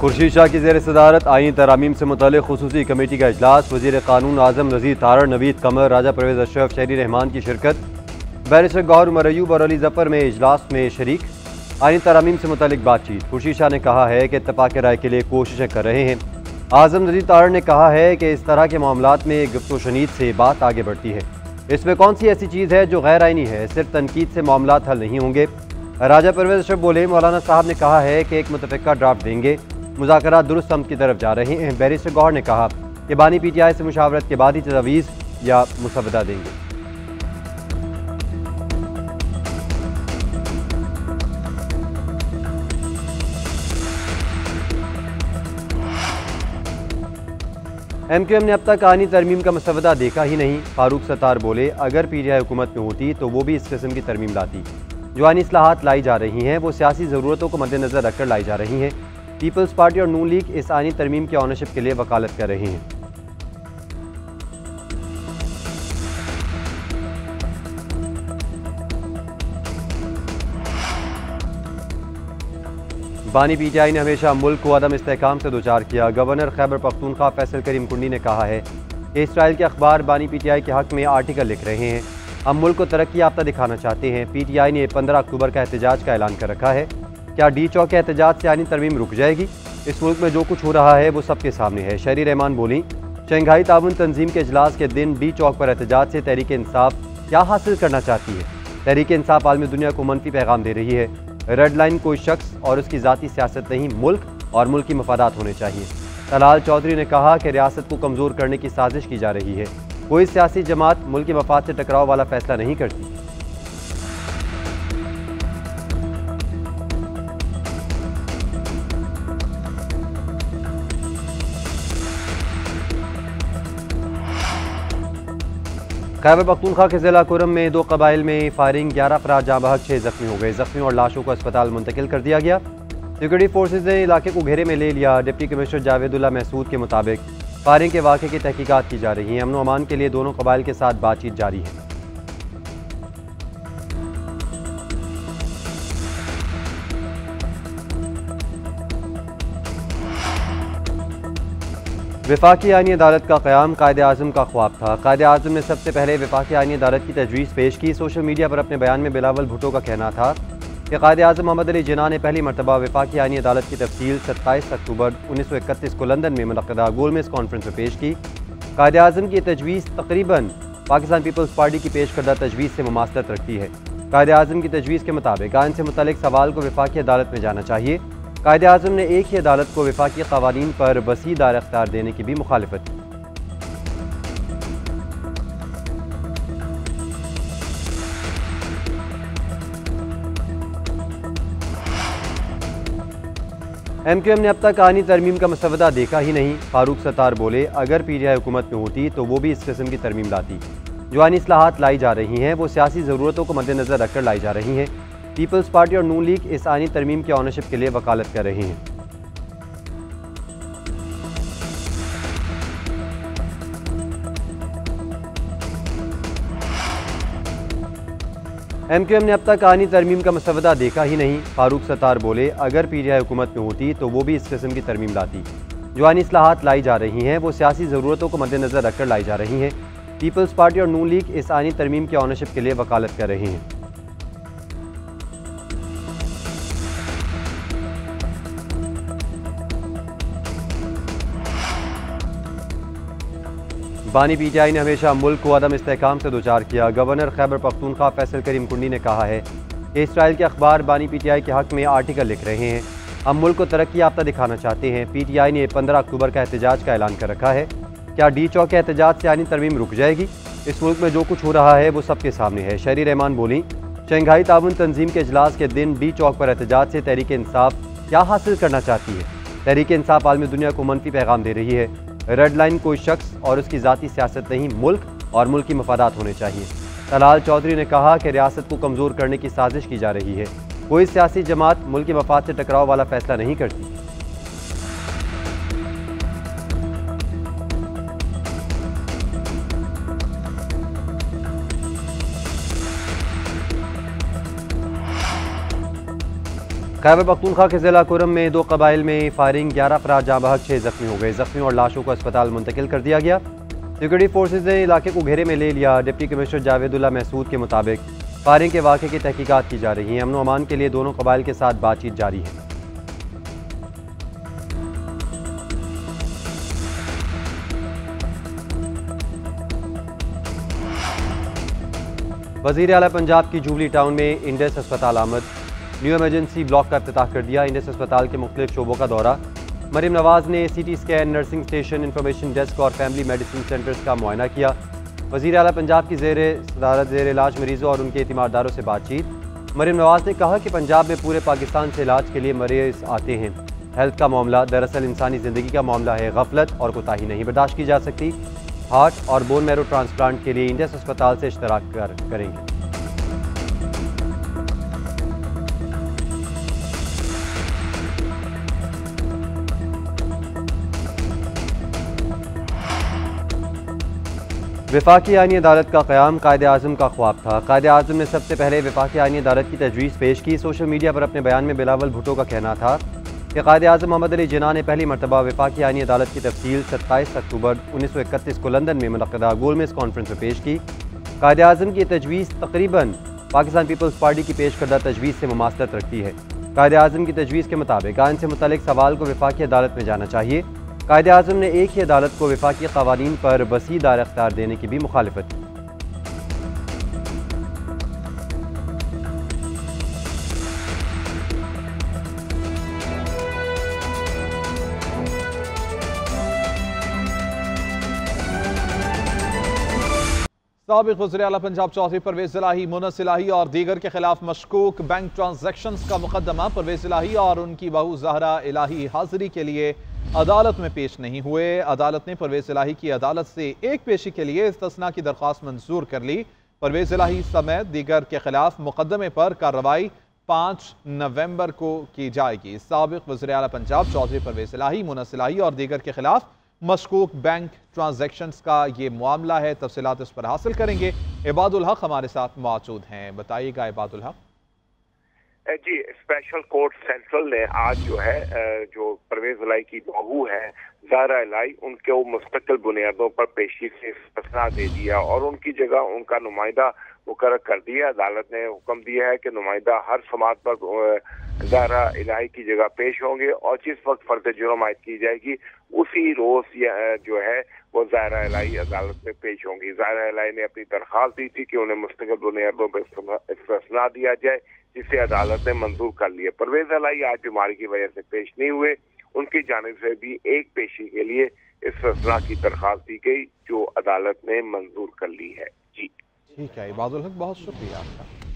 खुर्शीद शाह की ज़ेर सदारत आईन तरामीम से मुतल्लिक़ खुसूसी कमेटी का इजलास। वज़ीर कानून आज़म नज़ीर तारड़, नवीद कमर, राजा परवेज़ अशरफ, शहरी रहमान की शिरकत। बैरिस्टर गौहर उमर अयूब और अली ज़फ़र में इजलास में शरीक। आईन तरामीम से मुतल्लिक़ बातचीत। खुर्शीद शाह ने कहा है कि इत्तफ़ाक़ राय के लिए कोशिशें कर रहे हैं। आज़म नज़ीर तारड़ ने कहा है कि इस तरह के मामलात में गुफ्त व शनीद से बात आगे बढ़ती है। इसमें कौन सी ऐसी चीज़ है जो गैर आइनी है? सिर्फ तनकीद से मामलात हल नहीं होंगे। राजा परवेज़ अशरफ बोले, मौलाना साहब ने कहा है कि एक मुतफ़िक़ा ड्राफ्ट देंगे, मुज़ाकरात दुरुस्त सम्त की तरफ जा रहे हैं। बैरिस्टर गौहर ने कहा कि बानी PTI से मुशावरत के बाद ही तजवीज़ या मुसवदा देंगे। MQM ने अब तक आनी तरमीम का मसवदा देखा ही नहीं। फारूक सत्तार बोले, अगर PTI हुकूमत में होती तो वो भी इस किस्म की तरमीम लाती। जो आनी इस्लाहात लाई जा रही हैं वो सियासी ज़रूरतों को मद्देनज़र रखकर लाई जा रही हैं। पीपल्स पार्टी और नून लीग इस आनी तरमीम की ऑनरशिप के लिए वकालत कर रहे हैं। बानी PTI ने हमेशा मुल्क को अदम इस्तेहकाम से दो चार किया। गवर्नर खैबर पख्तूनख्वा फैसल करीम कुंडी ने कहा है कि इसराइल के अखबार बानी PTI के हक़ में आर्टिकल लिख रहे हैं। हम मुल्क को तरक्की याफ्ता दिखाना चाहते हैं। PTI ने 15 अक्टूबर का एहतजाज का ऐलान कर रखा है। क्या डी चौक के एहतजाज से आनी तरमीम रुक जाएगी? इस मुल्क में जो कुछ हो रहा है वो सबके सामने है। शहरी रहमान बोली, शंघाई ताउन तंजीम के इजलास के दिन डी चौक पर एहतजाज से तहरीक इंसाफ क्या हासिल करना चाहती है? तहरीक इंसाफ आलमी दुनिया को मनफी पैगाम दे रही है। रेड लाइन कोई शख्स और उसकी ज़ाती सियासत नहीं, मुल्क और मुल्की मफादात होने चाहिए। तलाल चौधरी ने कहा कि रियासत को कमज़ोर करने की साजिश की जा रही है। कोई सियासी जमात मुल्की मफाद से टकराव वाला फैसला नहीं करती। खैबर पख्तूनख्वा के ज़िला कुरम में 2 कबाइल में फायरिंग, 11 अफराद जाँ बहक, 6 ज़ख्मी हो गए। ज़ख्मी और लाशों को अस्पताल मुंतकिल कर दिया गया। सिक्योरिटी फोर्सेज ने इलाके को घेरे में ले लिया। डिप्टी कमिश्नर जावेदुल्ला महसूद के मुताबिक फायरिंग के वाक़े की तहकीकात की जा रही है। अमन व अमान के लिए दोनों कबाइल के साथ बातचीत जारी है। वफाकी आईनी अदालत का क़याम कायदे आज़म का ख्वाब था। कायदे आज़म ने सबसे पहले वफाकी आईनी अदालत की तजवीज़ पेश की। सोशल मीडिया पर अपने बयान में बिलावल भुट्टो का कहना था कि कायदे आज़म मोहम्मद अली जिन्ना ने पहली मरतबा वफाकी आईनी अदालत की तफसील 27 अक्टूबर 1931 को लंदन में मुनक़दा गोलमेज़ कॉन्फ्रेंस में पेश की। कायदे आज़म की तजवीज़ तकरीबन पाकिस्तान पीपल्स पार्टी की पेश करदा तजवीज़ से मुमासलत रखती है। कायदे आज़म की तजवीज़ के मुताबिक आइन से मुतल्लिक़ सवाल को वफाकी अदालत में जाना चाहिए। कायदे आज़म ने एक ही अदालत को वफाकी क़वानीन पर वसी दायर इख्तियार देने की भी मुखालिफत की। MQM ने अब तक आनी तरमीम का मसवदा देखा ही नहीं। फारूक सत्तार बोले, अगर PTI हुकूमत में होती तो वो भी इस किस्म की तरमीम लाती। जो आनी इस्लाहात लाई जा रही हैं वो सियासी ज़रूरतों को मद्देनज़र रखकर लाई जा रही हैं। पीपल्स पार्टी और नून लीग इस आनी तरमीम की ऑनरशिप के लिए वकालत कर रहे हैं। MQM ने अब तक आनी तरमीम का मसवदा देखा ही नहीं। फारूक सत्तार बोले, अगर PTI हुकूमत में होती तो वो भी इस किस्म की तरमीम लाती। जो आनी इस्लाहात लाई जा रही हैं वो सियासी ज़रूरतों को मद्देनज़र रखकर लाई जा रही हैं। पीपल्स पार्टी और नून लीग इस आनी तरमीम की ऑनरशिप के लिए वकालत कर रहे हैं। बानी PTI ने हमेशा मुल्क को अदम इस्तेहकाम से दो चार किया। गवर्नर खैबर पख्तूनख्वा फैसल करीम कुंडी ने कहा है कि इसराइल के अखबार बानी PTI के हक़ में आर्टिकल लिख रहे हैं। हम मुल्क को तरक्की याफ्ता दिखाना चाहते हैं। PTI ने 15 अक्टूबर का एहतजाज का ऐलान कर रखा है। क्या डी चौक के एहतजाज से आनी तरमीम रुक जाएगी? इस मुल्क में जो कुछ हो रहा है वो सबके सामने है। शहरी रहमान बोली, शंघाई ताउन तंजीम के इजलास के दिन डी चौक पर एहतजाज से तहरीक इंसाफ क्या हासिल करना चाहती है? तहरीक इंसाफ आलमी दुनिया को मनफी पैगाम दे रही है। रेड लाइन कोई शख्स और उसकी ज़ाती सियासत नहीं, मुल्क और मुल्की मफादात होने चाहिए। तलाल चौधरी ने कहा कि रियासत को कमज़ोर करने की साजिश की जा रही है। कोई सियासी जमात मुल्की मफाद से टकराव वाला फैसला नहीं करती। खैबर पख्तूनख्वा के जिला कुरम में 2 कबाइल में फायरिंग, 11 अफराद जाँ बहक, 6 जख्मी हो गए। जख्मी और लाशों को अस्पताल मुंतकिल कर दिया गया। सिक्योरिटी फोर्सेज ने इलाके को घेरे में ले लिया। डिप्टी कमिश्नर जावेदुल्ला महसूद के मुताबिक फायरिंग के वाक़े की तहकीकात की जा रही है। अमन व अमान के लिए दोनों कबाइल के साथ बातचीत जारी है। वज़ीर आला पंजाब की जुबली टाउन में इंडेस अस्पताल आमद, न्यू इमरजेंसी ब्लॉक का इफ्तिताह कर दिया। इंडेस अस्पताल के मुख्तलिफ शोबों का दौरा। मरीम नवाज ने CT scan, nursing station, information desk और फैमिली मेडिसिन सेंटर्स का मुआयना किया। वज़ीर आला पंजाब की ज़ेर इलाज मरीजों और उनके एतिमादारों से बातचीत। मरीम नवाज ने कहा कि पंजाब में पूरे पाकिस्तान से इलाज के लिए मरीज आते हैं। हेल्थ का मामला दरअसल इंसानी ज़िंदगी का मामला है। गफलत और कोताही नहीं बर्दाश्त की जा सकती। हार्ट और बोन मैरो ट्रांसप्लांट के लिए इंडेस अस्पताल से इश्तराक करेंगे। वफाकी आईनी अदालत का क़याम कायदे आज़म का ख्वाब था। कायदे आज़म ने सबसे पहले वफाकी आईनी अदालत की तजवीज़ पेश की। सोशल मीडिया पर अपने बयान में बिलावल भुट्टो का कहना था कि कायदे आज़म मोहम्मद अली जिन्ना ने पहली मरतबा वफाकी आईनी अदालत की तफसील 27 अक्टूबर 1931 को लंदन में मुनक़दा गोलमेज़ कॉन्फ्रेंस में पेश की। कायदे आज़म की तजवीज़ तकरीबन पाकिस्तान पीपल्स पार्टी की पेश करदा तजवीज़ से मुमासलत रखती है। कायदे आज़म की तजवीज़ के मुताबिक आइन से मुतल्लिक़ सवाल को वफाकी अदालत में जाना चाहिए। कायदे आज़म ने एक ही अदालत को वफाकी क़वानीन पर वसी दायर इख्तियार देने की भी मुखालिफत की। साबिक़ वज़ीर आला पंजाब चौधरी परवेज़ इलाही, मुनस इलाही और दीगर के खिलाफ मशकूक बैंक ट्रांजैक्शंस का मुकदमा। परवेज़ इलाही और उनकी बहू ज़हरा इलाही हाजिरी के लिए अदालत में पेश नहीं हुए। अदालत ने परवेज़ इलाही की अदालत से एक पेशी के लिए इस्तिस्ना की दरख्वास्त मंजूर कर ली। परवेज़ इलाही समेत दीगर के खिलाफ मुकदमे पर कार्रवाई 5 नवंबर को की जाएगी। साबिक़ वज़ीर आला पंजाब चौधरी परवेज़ इलाही, मुनस इलाही और दीगर के खिलाफ मशकूक बैंक ट्रांजैक्शंस का ये मामला है। तफसीलात इस पर हासिल करेंगे। इबादुल हक हमारे साथ मौजूद हैं। बताइएगा इबादुल हक। जी, स्पेशल कोर्ट सेंट्रल ने आज जो परवेज इलाही की बहू है ज़हरा इलाही, उनके वो मुस्तकिल बुनियादों पर पेशी से फैसला दे दिया और उनकी जगह उनका नुमाइंदा मुकर्रर कर दिया। अदालत ने हुक्म दिया है कि नुमाइंदा हर समात पर ज़हरा इलाही की जगह पेश होंगे और जिस वक्त फर्द जुर्म आयद की जाएगी उसी रोज वो ज़हरा इलाही अदालत में पेश होंगी। ज़हरा इलाही ने अपनी दरख्वास्त दी थी कि उन्हें मुस्तकिल बुनियादों पर फैसला दिया जाए, जिसे अदालत ने मंजूर कर लिया। परवेज इलाही आज बीमारी की वजह से पेश नहीं हुए। उनकी जानिब से भी एक पेशी के लिए इस फैसला की दरख्वास्त दी गई जो अदालत ने मंजूर कर ली है। जी ठीक है इबादुल हक, बहुत शुक्रिया आपका।